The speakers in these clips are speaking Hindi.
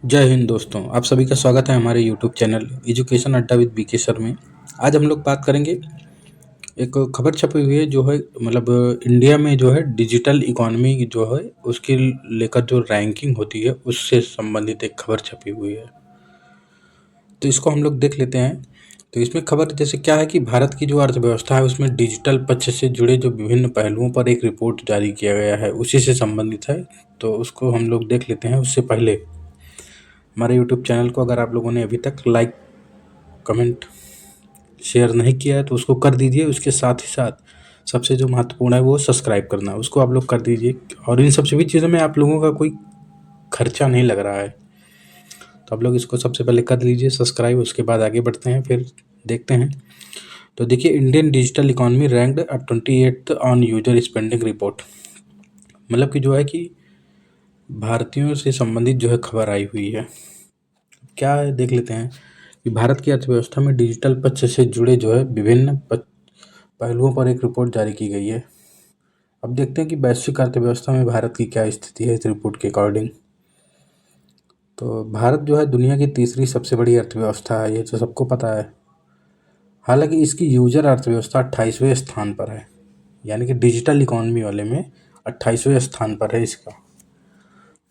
जय हिंद दोस्तों, आप सभी का स्वागत है हमारे यूट्यूब चैनल एजुकेशन अड्डा विद बीके सर में। आज हम लोग बात करेंगे, एक खबर छपी हुई है जो है इंडिया में जो है डिजिटल इकोनॉमी जो है उसकी लेकर जो रैंकिंग होती है उससे संबंधित एक खबर छपी हुई है। तो इसको हम लोग देख लेते हैं। तो इसमें खबर जैसे क्या है कि भारत की जो अर्थव्यवस्था है उसमें डिजिटल पक्ष से जुड़े जो विभिन्न पहलुओं पर एक रिपोर्ट जारी किया गया है, उसी से संबंधित है। तो उसको हम लोग देख लेते हैं। उससे पहले हमारे यूट्यूब चैनल को अगर आप लोगों ने अभी तक लाइक, कमेंट, शेयर नहीं किया है तो उसको कर दीजिए। उसके साथ ही साथ सबसे जो महत्वपूर्ण है वो सब्सक्राइब करना, उसको आप लोग कर दीजिए। और इन सब सभी चीज़ों में आप लोगों का कोई खर्चा नहीं लग रहा है, तो आप लोग इसको सबसे पहले कर लीजिए सब्सक्राइब। उसके बाद आगे बढ़ते हैं, फिर देखते हैं। तो देखिए, Indian digital economy ranked 28th on user spending report. मतलब कि जो है कि भारतीयों से संबंधित जो है खबर आई हुई है। क्या है देख लेते हैं कि भारत की अर्थव्यवस्था में डिजिटल पक्ष से जुड़े जो है विभिन्न पहलुओं पर एक रिपोर्ट जारी की गई है। अब देखते हैं कि वैश्विक अर्थव्यवस्था में भारत की क्या स्थिति है इस रिपोर्ट के अकॉर्डिंग। तो भारत जो है दुनिया की तीसरी सबसे बड़ी अर्थव्यवस्था है, ये तो सबको पता है। हालांकि इसकी यूजर अर्थव्यवस्था 28वें स्थान पर है, यानी कि डिजिटल इकोनॉमी वाले में 28वें स्थान पर है इसका।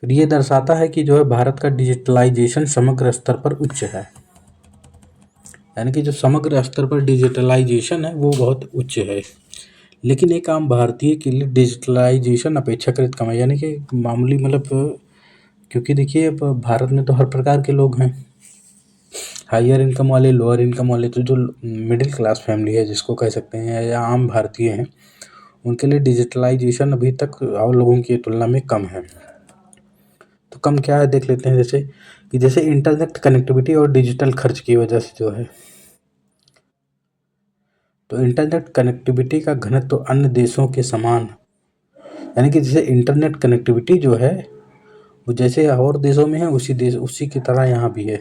फिर ये दर्शाता है कि जो है भारत का डिजिटलाइजेशन समग्र स्तर पर उच्च है, यानी कि जो समग्र स्तर पर डिजिटलाइजेशन है वो बहुत उच्च है। लेकिन एक आम भारतीय के लिए डिजिटलाइजेशन अपेक्षाकृत कम है, यानी कि मामूली क्योंकि देखिए अब भारत में तो हर प्रकार के लोग हैं, हायर इनकम वाले, लोअर इनकम वाले। तो जो मिडिल क्लास फैमिली है जिसको कह सकते हैं, या आम भारतीय हैं, उनके लिए डिजिटलाइजेशन अभी तक और लोगों की तुलना में कम है। तो कम क्या है देख लेते हैं। जैसे इंटरनेट कनेक्टिविटी और डिजिटल खर्च की वजह से जो है, तो इंटरनेट कनेक्टिविटी का घनत्व तो अन्य देशों के समान, यानी कि जैसे इंटरनेट कनेक्टिविटी जो है वो जैसे और देशों में है उसी की तरह यहाँ भी है।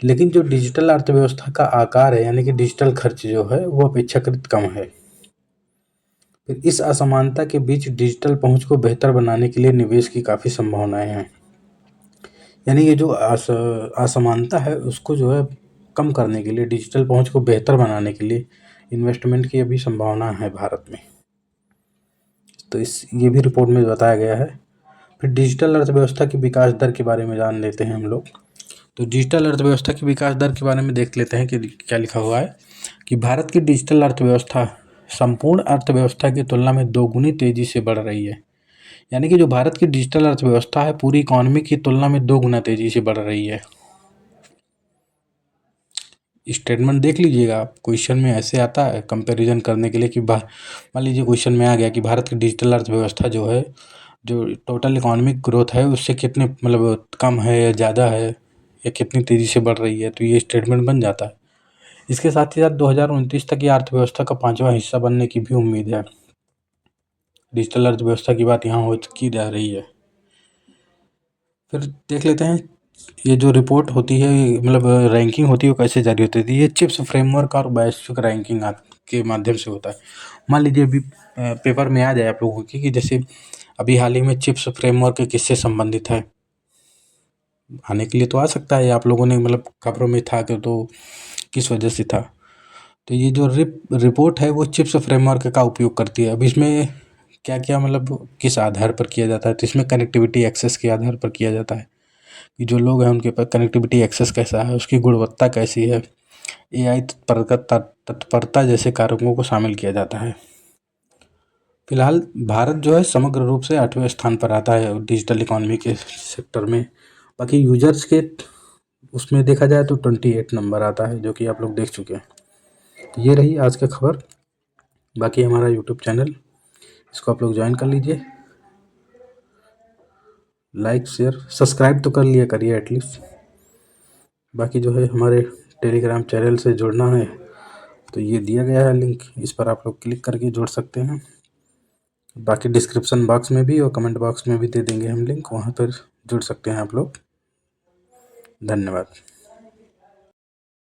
लेकिन जो डिजिटल अर्थव्यवस्था का आकार है, यानी कि डिजिटल खर्च जो है वो अपेक्षाकृत कम है। फिर इस असमानता के बीच डिजिटल पहुंच को बेहतर बनाने के लिए निवेश की काफ़ी संभावनाएं हैं। यानी ये जो असमानता है उसको जो है कम करने के लिए, डिजिटल पहुंच को बेहतर बनाने के लिए इन्वेस्टमेंट की अभी संभावना है भारत में। तो ये भी रिपोर्ट में बताया गया है। फिर डिजिटल अर्थव्यवस्था की विकास दर के बारे में जान लेते हैं हम लोग। तो डिजिटल अर्थव्यवस्था की विकास दर के बारे में देख लेते हैं कि क्या लिखा हुआ है कि भारत की डिजिटल अर्थव्यवस्था संपूर्ण अर्थव्यवस्था की तुलना में दोगुनी तेजी से बढ़ रही है। यानी कि जो भारत की डिजिटल अर्थव्यवस्था है पूरी इकोनॉमी की तुलना में 2 गुना तेजी से बढ़ रही है। स्टेटमेंट देख लीजिएगा, क्वेश्चन में ऐसे आता है कंपैरिजन करने के लिए कि मान लीजिए क्वेश्चन में आ गया कि भारत की डिजिटल अर्थव्यवस्था जो है, जो टोटल इकोनॉमिक ग्रोथ है उससे कितने कम है या ज़्यादा है, या कितनी तेज़ी से बढ़ रही है, तो ये स्टेटमेंट बन जाता है। इसके साथ ही साथ 2029 तक ये अर्थव्यवस्था का 5वां हिस्सा बनने की भी उम्मीद है। डिजिटल अर्थव्यवस्था की बात यहाँ हो की जा रही है। फिर देख लेते हैं ये जो रिपोर्ट होती है, रैंकिंग होती है वो कैसे जारी होती है। ये चिप्स फ्रेमवर्क और वैश्विक रैंकिंग के माध्यम से होता है। मान लीजिए अभी पेपर में आ जाए आप लोगों की कि जैसे अभी हाल ही में चिप्स फ्रेमवर्क किससे संबंधित है, आने के लिए तो आ सकता है। आप लोगों ने खबरों में था कि तो किस वजह से था। तो ये जो रिपोर्ट है वो चिप्स फ्रेमवर्क का उपयोग करती है। अब इसमें क्या क्या किस आधार पर किया जाता है, तो इसमें कनेक्टिविटी एक्सेस के आधार पर किया जाता है कि जो लोग हैं उनके पास कनेक्टिविटी एक्सेस कैसा है, उसकी गुणवत्ता कैसी है, एआई तत्परता जैसे कारकों को शामिल किया जाता है। फिलहाल भारत जो है समग्र रूप से 8वें स्थान पर आता है डिजिटल इकोनॉमी के सेक्टर में। बाकी यूजर्स के उसमें देखा जाए तो 28 नंबर आता है, जो कि आप लोग देख चुके हैं। तो ये रही आज का खबर। बाकी हमारा यूट्यूब चैनल, इसको आप लोग ज्वाइन कर लीजिए। लाइक, शेयर, सब्सक्राइब तो कर लिया करिए एटलीस्ट। बाकी जो है हमारे टेलीग्राम चैनल से जुड़ना है तो ये दिया गया है लिंक, इस पर आप लोग क्लिक करके जुड़ सकते हैं। बाकी डिस्क्रिप्शन बॉक्स में भी और कमेंट बॉक्स में भी दे देंगे हम लिंक, वहाँ पर जुड़ सकते हैं आप लोग। धन्यवाद।